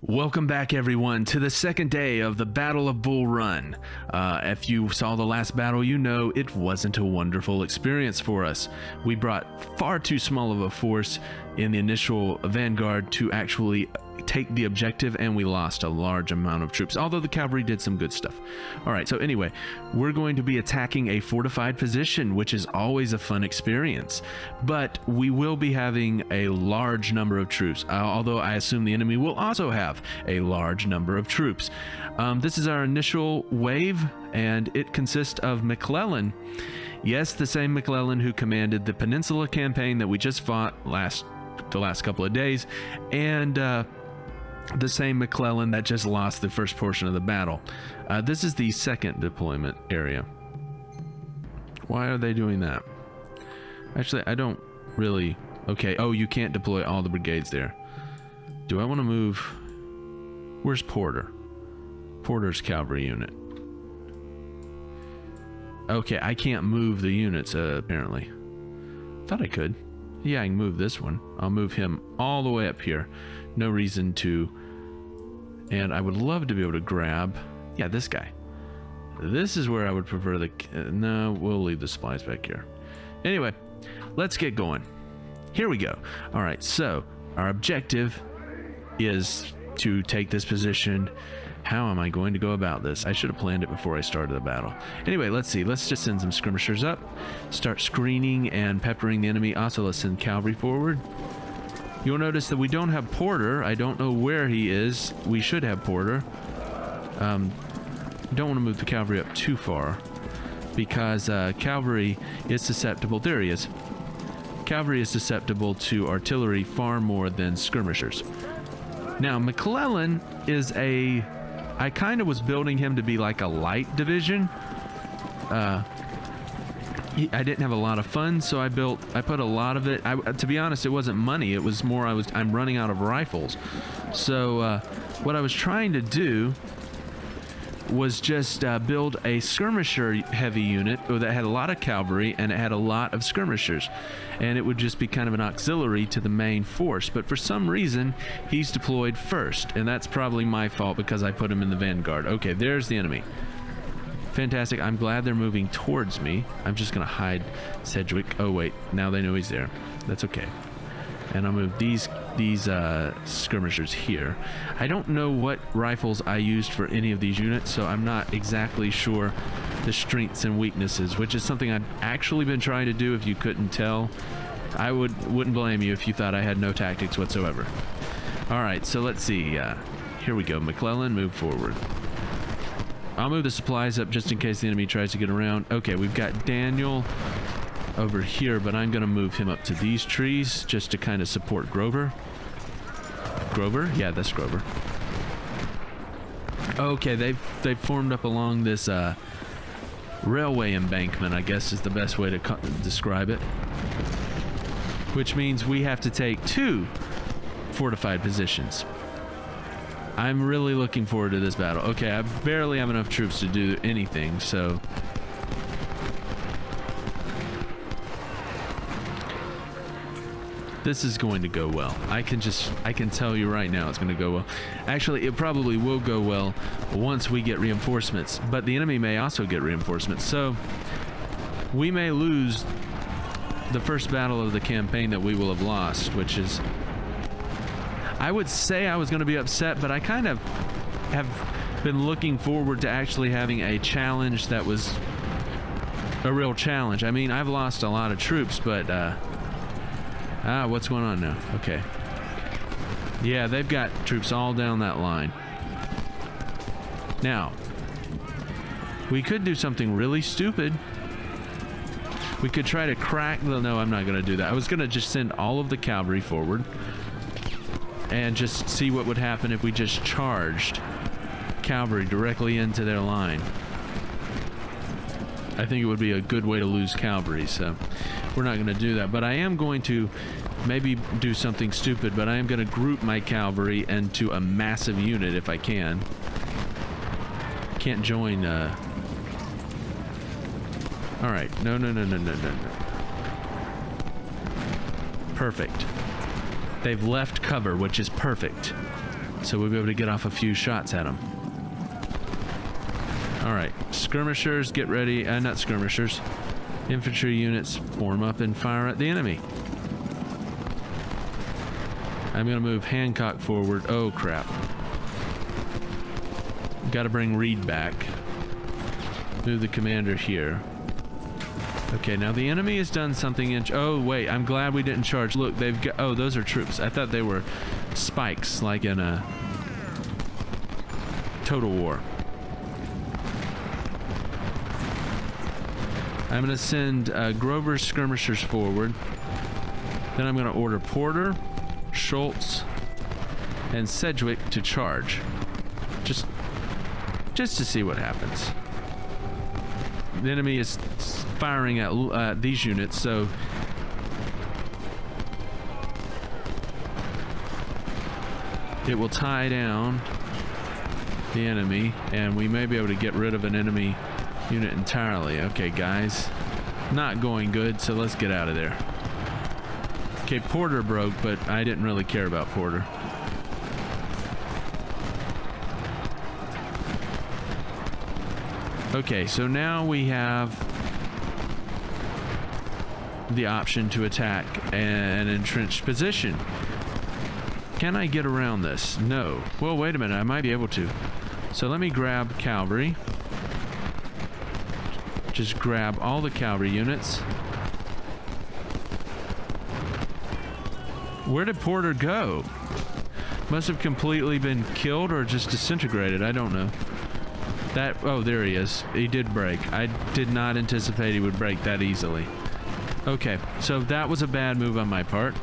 Welcome back, everyone, to the second day of the Battle of Bull Run. If you saw the last battle, you know it wasn't a wonderful experience for us. We brought far too small of a force in the initial vanguard to actually take the objective, and we lost a large amount of troops, although the cavalry did some good stuff. All right, so anyway, we're going to be attacking a fortified position, which is always a fun experience, but we will be having a large number of troops, although I assume the enemy will also have a large number of troops. This is our initial wave, and it consists of McClellan. Yes, the same McClellan who commanded the Peninsula campaign that we just fought the last couple of days, and the same McClellan that just lost the first portion of the battle. This is the second deployment area. Why are they doing that? Actually, I don't really... Okay, oh, you can't deploy all the brigades there. Do I want to move... Where's Porter? Porter's cavalry unit. Okay, I can't move the units, apparently. Thought I could. Yeah, I can move this one. I'll move him all the way up here. No reason to. And I would love to be able to grab... Yeah, this guy. This is where I would prefer the... no, we'll leave the supplies back here. Anyway, let's get going. Here we go. All right, so our objective is to take this position. How am I going to go about this? I should have planned it before I started the battle. Anyway, let's see. Let's just send some skirmishers up. Start screening and peppering the enemy. Also, let's send cavalry forward. You'll notice that we don't have Porter. I don't know where he is. We should have Porter. Don't want to move the cavalry up too far because cavalry is susceptible. There he is. Cavalry is susceptible to artillery far more than skirmishers. Now, McClellan is a... I kind of was building him to be like a light division. I didn't have a lot of funds, so I put a lot of it... to be honest, it wasn't money. It was more I'm running out of rifles. So what I was trying to do was just build a skirmisher heavy unit that had a lot of cavalry and it had a lot of skirmishers, and it would just be kind of an auxiliary to the main force. But for some reason he's deployed first, and that's probably my fault because I put him in the vanguard. Okay, there's the enemy. Fantastic. I'm glad they're moving towards me. I'm just gonna hide Sedgwick. Oh wait, now they know he's there. That's okay. And I'll move these skirmishers here. I don't know what rifles I used for any of these units, so I'm not exactly sure the strengths and weaknesses, which is something I've actually been trying to do. If you couldn't tell, I wouldn't blame you if you thought I had no tactics whatsoever. All right, so let's see. Here we go. McClellan, move forward. I'll move the supplies up just in case the enemy tries to get around. Okay, we've got Daniel over here, but I'm gonna move him up to these trees just to kind of support Grover. Grover? Yeah, that's Grover. Okay, they've formed up along this railway embankment, I guess is the best way to describe it. Which means we have to take 2 fortified positions. I'm really looking forward to this battle. Okay, I barely have enough troops to do anything, so... This is going to go well. I can tell you right now it's going to go well. Actually, it probably will go well once we get reinforcements, but the enemy may also get reinforcements. So we may lose the first battle of the campaign that we will have lost, which is... I would say I was going to be upset, but I kind of have been looking forward to actually having a challenge that was a real challenge. I mean, I've lost a lot of troops, but... what's going on now? Okay. Yeah, they've got troops all down that line. Now, we could do something really stupid. We could try to crack... No, I'm not going to do that. I was going to just send all of the cavalry forward and just see what would happen if we just charged cavalry directly into their line. I think it would be a good way to lose cavalry, so we're not going to do that. But I am going to maybe do something stupid, but I am going to group my cavalry into a massive unit if I can. Can't join... Alright, no. Perfect. They've left cover, which is perfect. So we'll be able to get off a few shots at them. Alright, skirmishers, get ready. Not skirmishers. Infantry units, form up and fire at the enemy. I'm going to move Hancock forward. Oh, crap. Got to bring Reed back. Move the commander here. Okay, now the enemy has done something oh, wait, I'm glad we didn't charge. Look, they've got... Oh, those are troops. I thought they were spikes, like in a Total War. I'm going to send Grover's skirmishers forward. Then I'm going to order Porter, Schultz, and Sedgwick to charge. Just to see what happens. The enemy is firing at these units, so it will tie down the enemy, and we may be able to get rid of an enemy unit entirely. Okay, guys, not going good, so let's get out of there. Okay, Porter broke, but I didn't really care about Porter. Okay, so now we have the option to attack an entrenched position. Can I get around this? No. Well, wait a minute, I might be able to. So let me grab cavalry. Just grab all the cavalry units. Where did Porter go? Must have completely been killed or just disintegrated. I don't know. Oh, there he is. He did break. I did not anticipate he would break that easily. Okay, so that was a bad move on my part.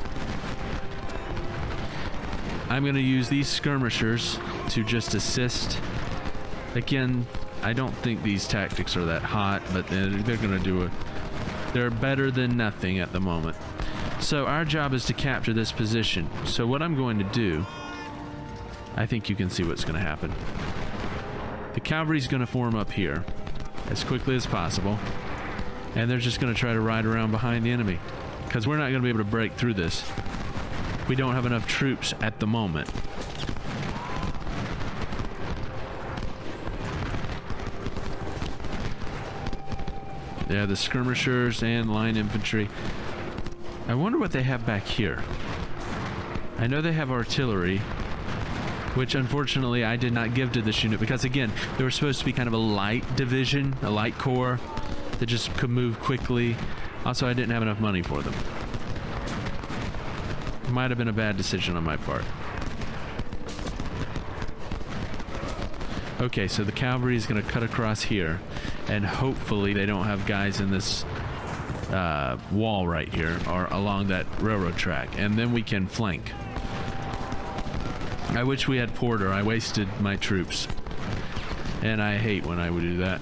I'm going to use these skirmishers to just assist. Again, I don't think these tactics are that hot, but they're going to do it. They're better than nothing at the moment. So our job is to capture this position. So what I'm going to do, I think you can see what's going to happen. The cavalry's going to form up here as quickly as possible, and they're just going to try to ride around behind the enemy, because we're not going to be able to break through this. We don't have enough troops at the moment. Yeah, the skirmishers and line infantry. I wonder what they have back here. I know they have artillery, which unfortunately I did not give to this unit because, again, they were supposed to be kind of a light division, a light corps that just could move quickly. Also, I didn't have enough money for them. Might have been a bad decision on my part. Okay, so the cavalry is going to cut across here, and hopefully they don't have guys in this wall right here or along that railroad track, and then we can flank. I wish we had Porter. I wasted my troops, and I hate when I would do that.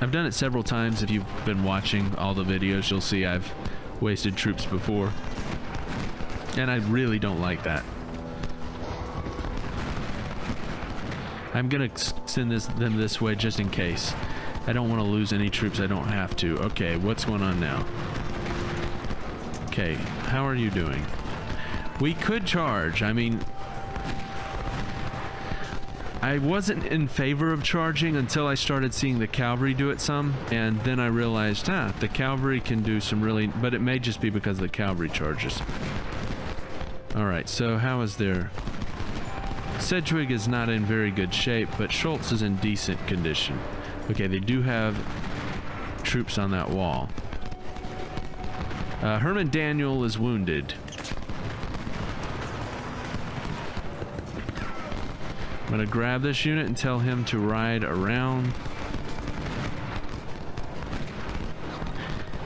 I've done it several times. If you've been watching all the videos, you'll see I've wasted troops before, and I really don't like that. I'm gonna send them this way just in case. I don't want to lose any troops I don't have to. Okay, what's going on now? Okay, how are you doing? We could charge. I mean, I wasn't in favor of charging until I started seeing the cavalry do it some, and then I realized, the cavalry can do some really, but it may just be because of the cavalry charges. Alright, so how is their... Sedgwick is not in very good shape, but Schultz is in decent condition. Okay, they do have troops on that wall. Herman Daniel is wounded. I'm gonna grab this unit and tell him to ride around.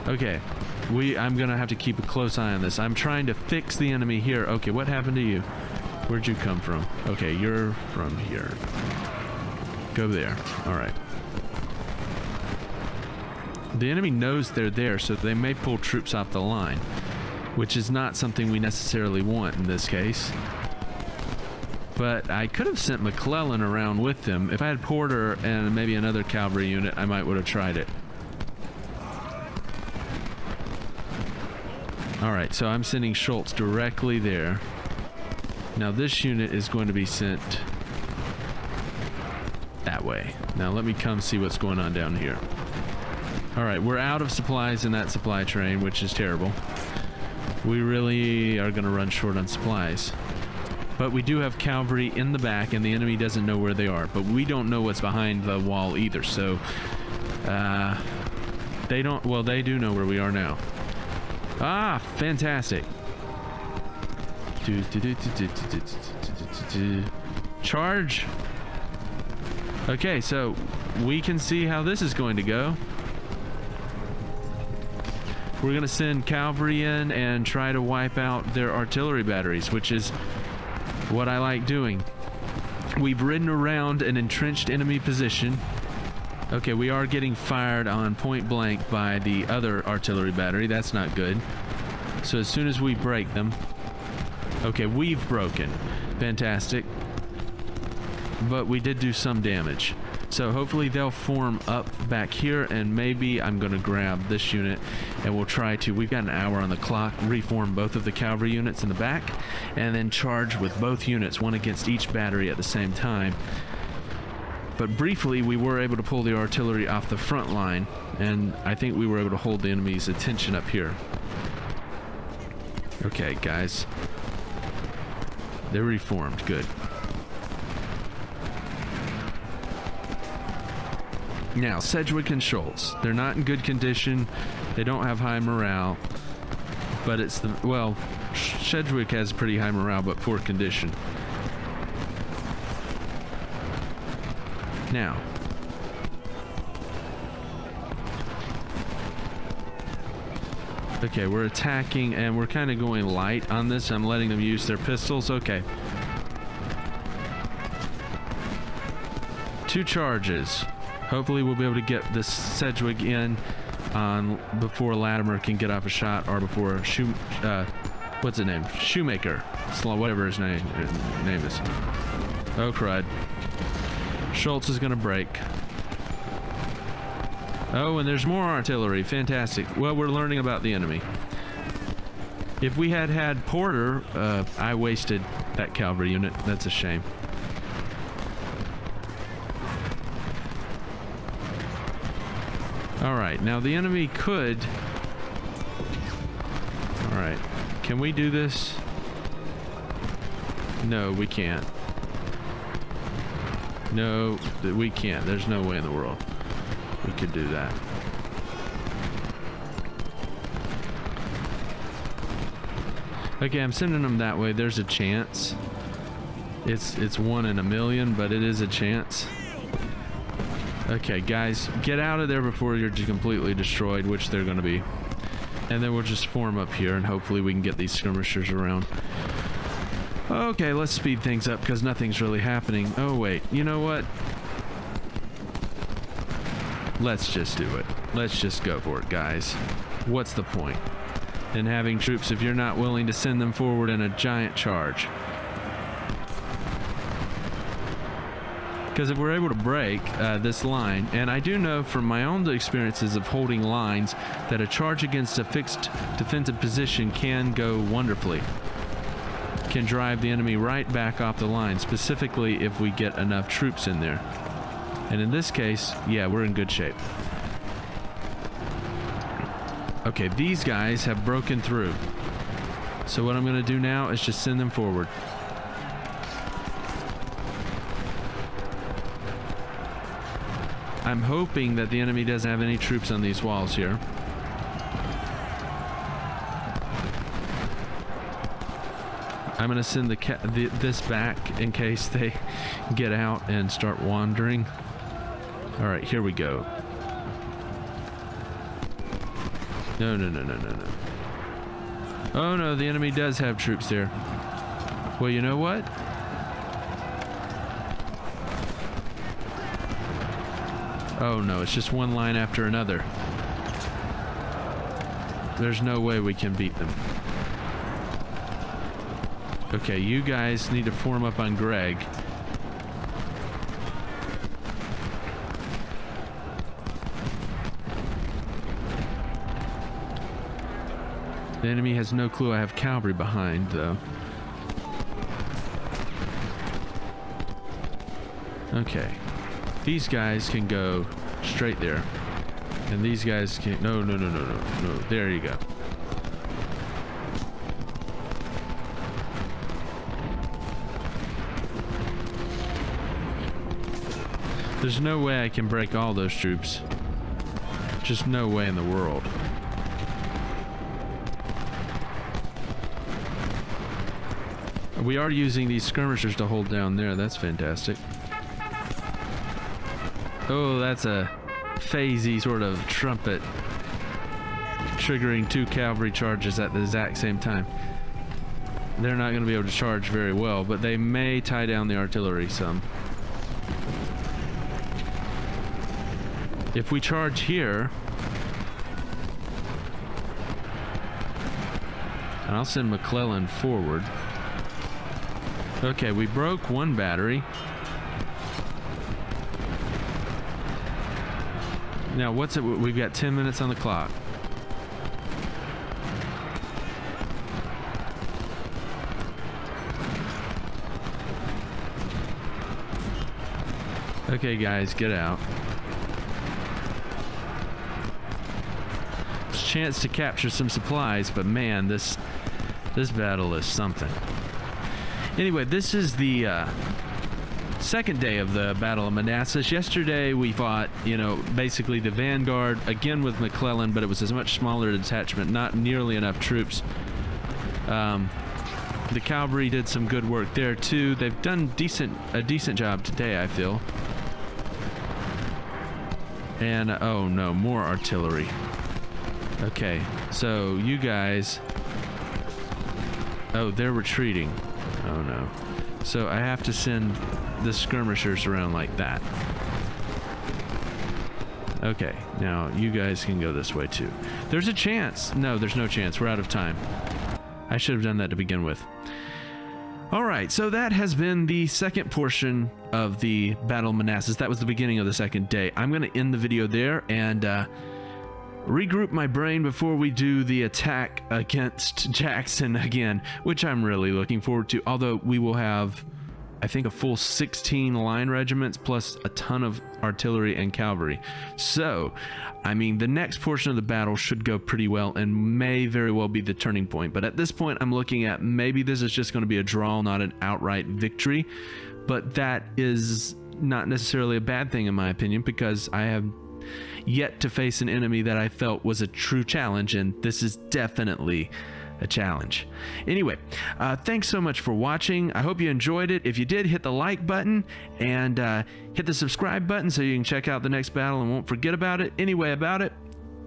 Okay, I'm gonna have to keep a close eye on this. I'm trying to fix the enemy here. Okay, what happened to you? Where'd you come from? Okay, you're from here. Go there. Alright. The enemy knows they're there, so they may pull troops off the line, which is not something we necessarily want in this case. But I could have sent McClellan around with them. If I had Porter and maybe another cavalry unit, I might would have tried it. Alright, so I'm sending Schultz directly there. Now this unit is going to be sent that way. Now let me come see what's going on down here. Alright, we're out of supplies in that supply train, which is terrible. We really are going to run short on supplies. But we do have cavalry in the back, and the enemy doesn't know where they are. But we don't know what's behind the wall either, so... they don't... Well, they do know where we are now. Ah, fantastic. Charge. Okay, so we can see how this is going to go. We're going to send cavalry in and try to wipe out their artillery batteries, which is what I like doing. We've ridden around an entrenched enemy position. Okay, we are getting fired on point blank by the other artillery battery. That's not good. So as soon as we break them... Okay, we've broken. Fantastic. But we did do some damage. So hopefully they'll form up back here, and maybe I'm going to grab this unit and we'll try to, we've got an hour on the clock, reform both of the cavalry units in the back and then charge with both units, one against each battery at the same time. But briefly we were able to pull the artillery off the front line, and I think we were able to hold the enemy's attention up here. Okay, guys. They're reformed. Good. Now, Sedgwick and Schultz. They're not in good condition. They don't have high morale. But it's the... Well, Sedgwick has pretty high morale, but poor condition. Now. Okay, we're attacking, and we're kind of going light on this. I'm letting them use their pistols. Okay. 2 charges. Hopefully we'll be able to get this Sedgwick in on before Latimer can get off a shot, or before what's his name? Shoemaker. Whatever his name is. Oh crud. Schultz is gonna break. Oh, and there's more artillery. Fantastic. Well, we're learning about the enemy. If we had had Porter, I wasted that cavalry unit. That's a shame. Alright, now the enemy could... Alright, can we do this? No, we can't. No, we can't. There's no way in the world we could do that. Okay, I'm sending them that way. There's a chance. It's 1 in a million, but it is a chance. Okay, guys, get out of there before you're completely destroyed, which they're going to be. And then we'll just form up here, and hopefully we can get these skirmishers around. Okay, let's speed things up, because nothing's really happening. Oh, wait. You know what? Let's just do it. Let's just go for it, guys. What's the point in having troops if you're not willing to send them forward in a giant charge? Because if we're able to break this line, and I do know from my own experiences of holding lines that a charge against a fixed defensive position can go wonderfully. Can drive the enemy right back off the line, specifically if we get enough troops in there. And in this case, yeah, we're in good shape. Okay, these guys have broken through. So what I'm going to do now is just send them forward. I'm hoping that the enemy doesn't have any troops on these walls here. I'm going to send this back in case they get out and start wandering. All right, here we go. No, no, no, no, no, no. Oh no, the enemy does have troops there. Well, you know what? Oh no, it's just one line after another. There's no way we can beat them. Okay, you guys need to form up on Greg. The enemy has no clue I have cavalry behind, though. Okay. These guys can go straight there. And these guys can... No. There you go. There's no way I can break all those troops. Just no way in the world. We are using these skirmishers to hold down there. That's fantastic. Oh, that's a phasey sort of trumpet triggering 2 cavalry charges at the exact same time. They're not going to be able to charge very well, but they may tie down the artillery some. If we charge here, and I'll send McClellan forward. Okay, we broke 1 battery. Now, what's it? We've got 10 minutes on the clock. Okay, guys, get out. Chance to capture some supplies, but man, this battle is something. Anyway, this is the second day of the Battle of Manassas. Yesterday we fought, you know, basically the vanguard again with McClellan, but it was a much smaller detachment, not nearly enough troops. The cavalry did some good work there too. They've done a decent job today, I feel. And oh no, more artillery. Okay, so you guys... Oh, they're retreating. Oh no. So I have to send the skirmishers around like that. Okay, now you guys can go this way too. There's a chance. No, there's no chance. We're out of time. I should have done that to begin with. Alright, so that has been the second portion of the Battle of Manassas. That was the beginning of the second day. I'm going to end the video there and regroup my brain before we do the attack against Jackson again, which I'm really looking forward to. Although we will have, I think, a full 16 line regiments plus a ton of artillery and cavalry. So, I mean, the next portion of the battle should go pretty well and may very well be the turning point. But at this point, I'm looking at maybe this is just going to be a draw, not an outright victory. But that is not necessarily a bad thing in my opinion, because I have yet to face an enemy that I felt was a true challenge, and this is definitely a challenge. Anyway, thanks so much for watching. I hope you enjoyed it. If you did, hit the like button and hit the subscribe button so you can check out the next battle and won't forget about it. Anyway,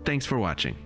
thanks for watching.